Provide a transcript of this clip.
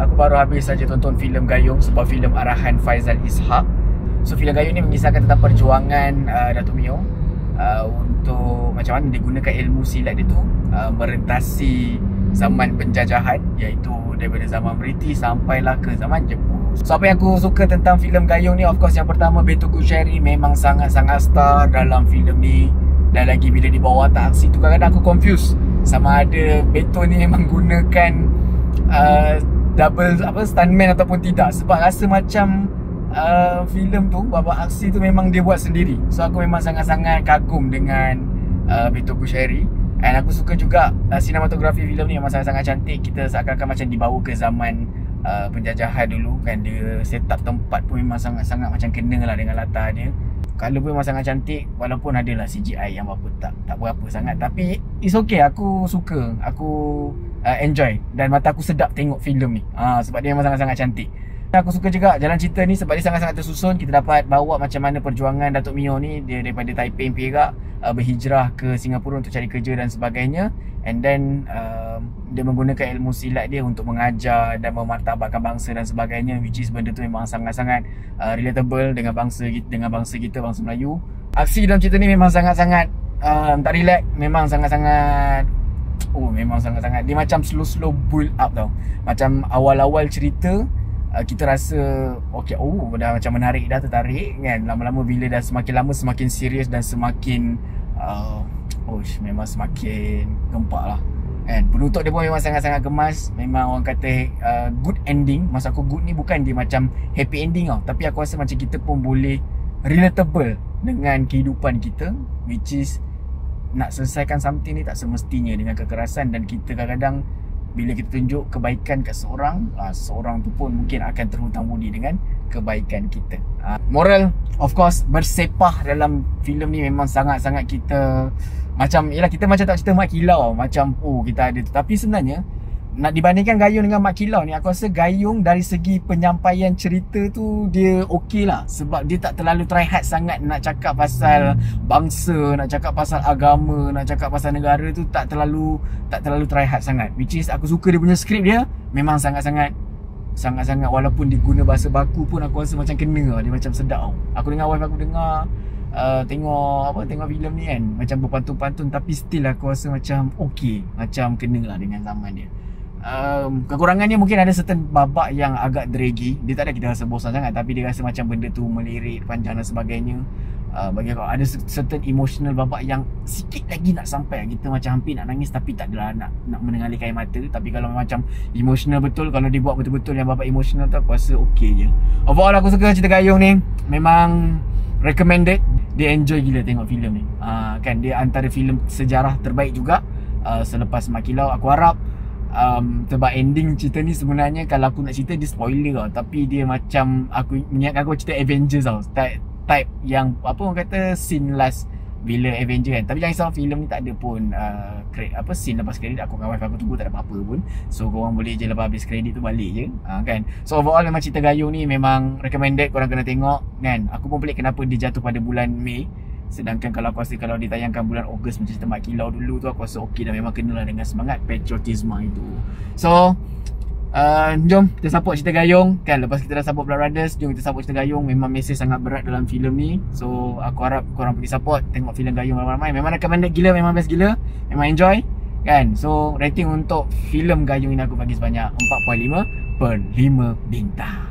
Aku baru habis saja tonton filem Gayung, sebuah filem arahan Faizal Ishak. So filem Gayung ni mengisahkan tentang perjuangan Datuk Mio untuk macam mana dia gunakan ilmu silat dia tu merentasi zaman penjajahan, iaitu daripada zaman British sampailah ke zaman Jepun. So apa yang aku suka tentang filem Gayung ni, of course yang pertama, Beto Kushairi memang sangat-sangat star dalam filem ni. Dan lagi bila dibawa watak aksi tu, kadang-kadang aku confuse sama ada Beto ni memang gunakan double stuntman ataupun tidak, sebab rasa macam filem tu, babak aksi tu memang dia buat sendiri. So aku memang sangat-sangat kagum dengan Beto Kushairi. And aku suka juga sinematografi filem ni memang sangat-sangat cantik. Kita seakan-akan macam dibawa ke zaman penjajahan dulu kan. Dia set up tempat pun memang sangat-sangat macam kena lah dengan latar dia. Color pun memang sangat cantik, walaupun adalah CGI yang tak berapa sangat, tapi it's okay. Aku suka, aku enjoy, dan mata aku sedap tengok filem ni sebab dia memang sangat-sangat cantik. Aku suka juga jalan cerita ni sebab dia sangat-sangat tersusun. Kita dapat bawa macam mana perjuangan Datuk Mio ni, dia daripada Taipei Perak berhijrah ke Singapura untuk cari kerja dan sebagainya. And then dia menggunakan ilmu silat dia untuk mengajar dan memartabatkan bangsa dan sebagainya, which is benda tu memang sangat-sangat relatable dengan bangsa kita, bangsa Melayu. Aksi dalam cerita ni memang sangat-sangat tak relax, memang sangat-sangat dia macam slow build up tau. Macam awal-awal cerita kita rasa okay, dah macam menarik, dah tertarik kan. Lama-lama bila dah semakin lama semakin serius dan semakin memang semakin gempak lah kan. Penutup dia pun memang sangat-sangat gemas. Memang orang kata good ending. Maksud aku good ni bukan dia macam happy ending tau, tapi aku rasa macam kita pun boleh relatable dengan kehidupan kita, which is nak selesaikan something ni tak semestinya dengan kekerasan. Dan kita kadang-kadang bila kita tunjuk kebaikan kat seorang tu pun mungkin akan terhutang budi dengan kebaikan kita. Moral, of course, bersepah dalam filem ni memang sangat-sangat kita macam, yelah, kita macam tak cerita Mak Kilau macam kita ada tu. Tapi sebenarnya nak dibandingkan Gayung dengan Mak Kilau ni, aku rasa Gayung dari segi penyampaian cerita tu dia okey lah. Sebab dia tak terlalu try hard sangat nak cakap pasal bangsa, nak cakap pasal agama, nak cakap pasal negara tu, tak terlalu try hard sangat. Which is aku suka dia punya skrip dia. Memang sangat-sangat walaupun dia guna bahasa baku pun aku rasa macam kena lah. Dia macam sedap tau. Aku dengan wife aku dengar tengok filem ni kan, macam berpantun-pantun, tapi still aku rasa macam okey, macam kena lah dengan zaman dia. Kekurangannya mungkin ada certain babak yang agak draggy. Dia tak ada kita rasa bosan sangat, tapi dia rasa macam benda tu melirik panjang dan sebagainya. Bagi aku ada certain emotional babak yang sikit lagi nak sampai, kita macam hampir nak nangis tapi tak adalah nak menengali air mata. Tapi kalau macam emotional betul, kalau dibuat betul-betul yang babak emotional tu, aku rasa okey je. Overall aku suka cerita Gayung ni, memang recommended. Dia enjoy gila tengok filem ni. Kan dia antara filem sejarah terbaik juga selepas Mak Kilau. Aku harap sebab ending cerita ni sebenarnya kalau aku nak cerita dia spoiler tau, tapi dia macam aku mengingatkan aku cerita Avengers tau, type yang orang kata scene last bila Avengers kan. Tapi jangan risau, filem ni tak ada pun scene lepas kredit. Aku dengan wife aku tunggu tak ada apa-apa pun. So korang boleh je lepas habis kredit tu balik je kan. So overall memang cerita Gayung ni memang recommended, korang kena tengok kan. Aku pun pelik kenapa dia jatuh pada bulan Mei, sedangkan kalau aku rasa kalau ditayangkan bulan Ogos macam cerita Mak Kilau dulu tu, aku rasa okey dah, memang kenalah dengan semangat patriotisme itu. So jom kita support cerita Gayung kan. Lepas kita dah support Blood Brothers, jom kita support cerita Gayung. Memang mesej sangat berat dalam filem ni. So aku harap korang pergi support, tengok filem Gayung ramai-ramai. Memang recommended gila, memang best gila, memang enjoy kan. So rating untuk filem Gayung ini aku bagi sebanyak 4.5/5 bintang.